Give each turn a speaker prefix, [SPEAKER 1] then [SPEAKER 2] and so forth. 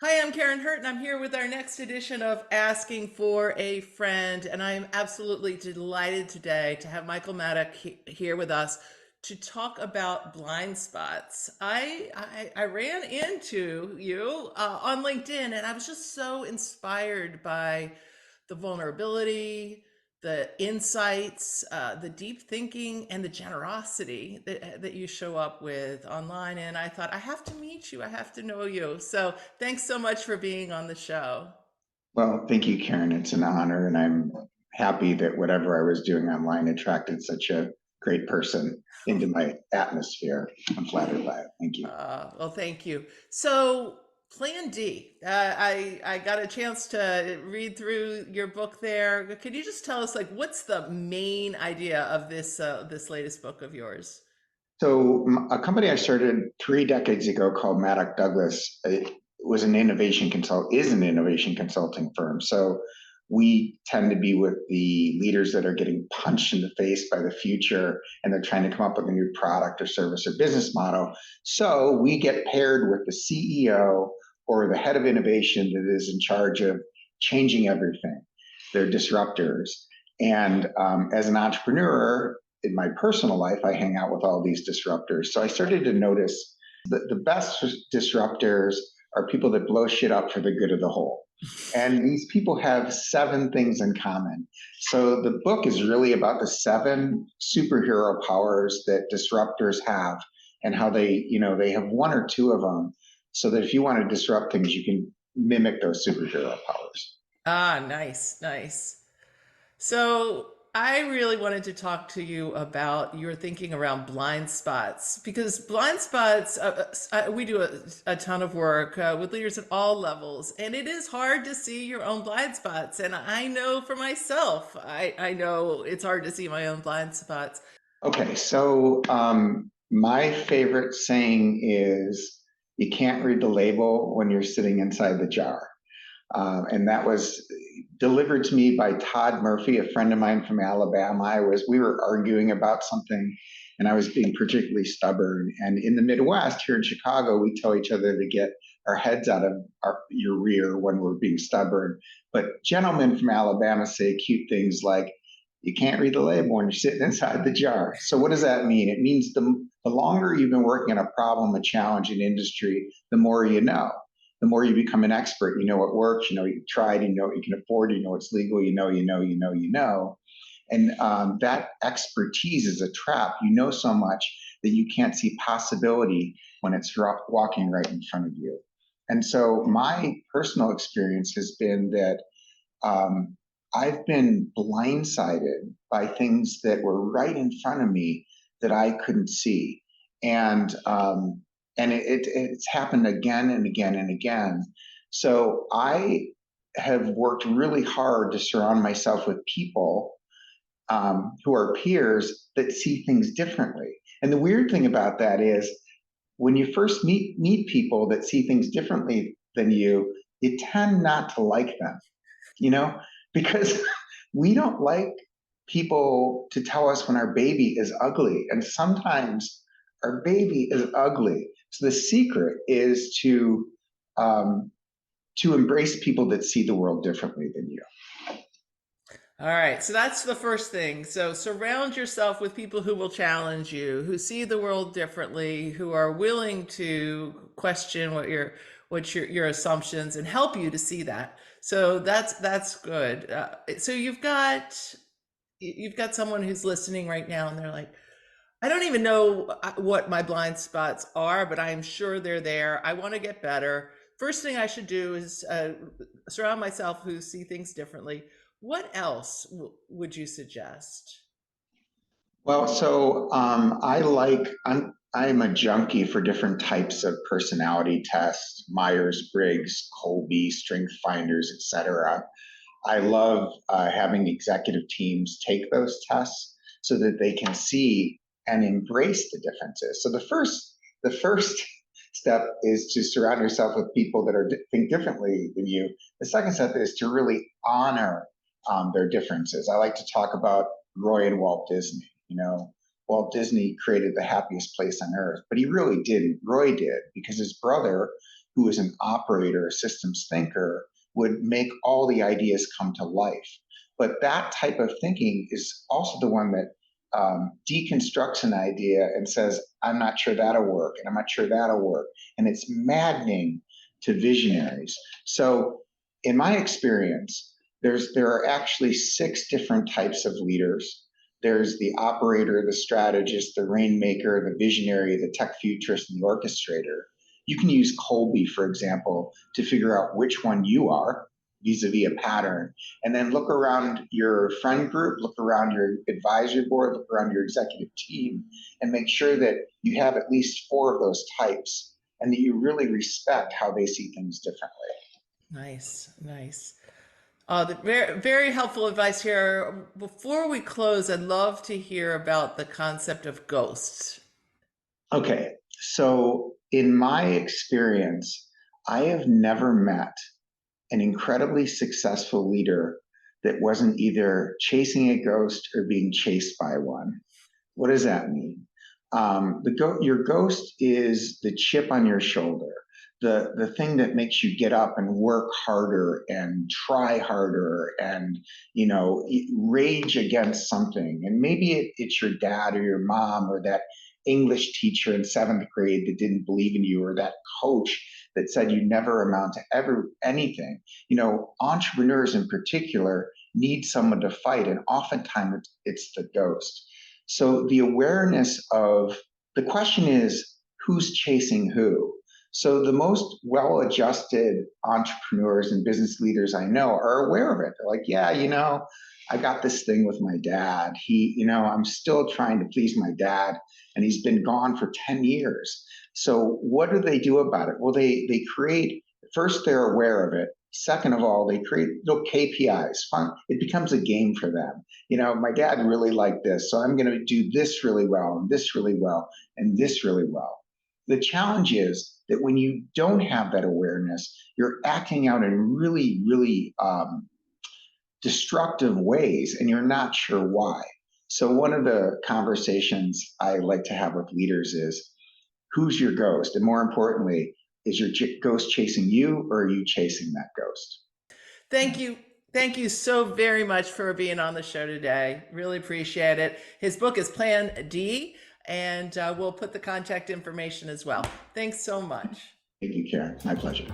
[SPEAKER 1] Hi, I'm Karen Hurt, and I'm here with our next edition of Asking for a Friend. And I am absolutely delighted today to have Michael Maddock here with us to talk about blind spots. I ran into you on LinkedIn, and I was just so inspired by the vulnerability, the insights, the deep thinking, and the generosity that you show up with online. And I thought, I have to meet you. I have to know you. So thanks so much for being on the show.
[SPEAKER 2] Well, thank you, Karen. It's an honor, and I'm happy that whatever I was doing online attracted such a great person into my atmosphere. I'm flattered by it. Thank you.
[SPEAKER 1] Well, thank you. So, Plan D. I got a chance to read through your book there. Could you just tell us, like, what's the main idea of this latest book of yours?
[SPEAKER 2] So, a company I started 3 decades ago called Maddock Douglas was an is an innovation consulting firm. So, we tend to be with the leaders that are getting punched in the face by the future and they're trying to come up with a new product or service or business model. So, we get paired with the CEO or the head of innovation that is in charge of changing everything. They're disruptors. And as an entrepreneur, in my personal life, I hang out with all these disruptors. So I started to notice that the best disruptors are people that blow shit up for the good of the whole. And these people have 7 things in common. So the book is really about the 7 superhero powers that disruptors have and how they have one or two of them. So that if you want to disrupt things, you can mimic those superhero powers.
[SPEAKER 1] Ah, nice, nice. So I really wanted to talk to you about your thinking around blind spots because blind spots, we do a ton of work with leaders at all levels, and it is hard to see your own blind spots. And I know for myself, I know it's hard to see my own blind spots.
[SPEAKER 2] Okay, so my favorite saying is you can't read the label when you're sitting inside the jar. And that was delivered to me by Todd Murphy, a friend of mine from Alabama. We were arguing about something and I was being particularly stubborn. And in the Midwest, here in Chicago, we tell each other to get our heads out of your rear when we're being stubborn. But gentlemen from Alabama say cute things like, you can't read the label when you're sitting inside the jar. So what does that mean? It means the longer you've been working on a problem, a challenge, an industry, the more you know. The more you become an expert, you know what works, you know you tried, you know what you can afford, you know what's legal, you know. And that expertise is a trap. You know so much that you can't see possibility when it's walking right in front of you. And so my personal experience has been that um, I've been blindsided by things that were right in front of me that I couldn't see. And it's happened again and again and again. So I have worked really hard to surround myself with people who are peers that see things differently. And the weird thing about that is when you first meet people that see things differently than you tend not to like them, you know, because we don't like people to tell us when our baby is ugly. And sometimes our baby is ugly. So the secret is um, to embrace people that see the world differently than you.
[SPEAKER 1] All right, so that's the first thing. So surround yourself with people who will challenge you, who see the world differently, who are willing to question your assumptions and help you to see that. So that's good. So you've got someone who's listening right now, and they're like, I don't even know what my blind spots are, but I am sure they're there. I want to get better. First thing I should do is surround myself who see things differently. What else would you suggest?
[SPEAKER 2] Well, so I'm a junkie for different types of personality tests, Myers Briggs, Colby, Strength Finders, etc. I love having executive teams take those tests so that they can see and embrace the differences. So the first step is to surround yourself with people that think differently than you. The second step is to really honor their differences. I like to talk about Roy and Walt Disney. You know, Walt Disney created the happiest place on earth, but he really didn't. Roy did because his brother who is an operator, a systems thinker, would make all the ideas come to life. But that type of thinking is also the one that deconstructs an idea and says, I'm not sure that'll work, and I'm not sure that'll work. And it's maddening to visionaries. So, in my experience, there are actually 6 different types of leaders. There's the operator, the strategist, the rainmaker, the visionary, the tech futurist, and the orchestrator. You can use Colby, for example, to figure out which one you are vis-a-vis a pattern, and then look around your friend group, look around your advisory board, look around your executive team, and make sure that you have at least 4 of those types and that you really respect how they see things differently.
[SPEAKER 1] Nice, nice. The very, very helpful advice here. Before we close, I'd love to hear about the concept of ghosts.
[SPEAKER 2] Okay, so in my experience, I have never met an incredibly successful leader that wasn't either chasing a ghost or being chased by one. What does that mean? Your ghost is the chip on your shoulder, the thing that makes you get up and work harder and try harder and rage against something. And maybe it's your dad or your mom or that English teacher in 7th grade that didn't believe in you, or that coach that said you never amount to ever anything. Entrepreneurs in particular need someone to fight, and oftentimes it's the ghost. So the awareness of the question is, who's chasing who? So the most well-adjusted entrepreneurs and business leaders I know are aware of it. They're like, yeah, I got this thing with my dad. I'm still trying to please my dad, and he's been gone for 10 years. So what do they do about it? Well, they create, first, they're aware of it. Second of all, they create little KPIs. Fun. It becomes a game for them. My dad really liked this, so I'm going to do this really well, and this really well, and this really well. The challenge is that when you don't have that awareness, you're acting out in really, really destructive ways, and you're not sure why. So one of the conversations I like to have with leaders is, who's your ghost? And more importantly, is your ghost chasing you, or are you chasing that ghost?
[SPEAKER 1] Thank you. Thank you so very much for being on the show today. Really appreciate it. His book is Plan D, and we'll put the contact information as well. Thank so much.
[SPEAKER 2] Thank you, Karen. My pleasure.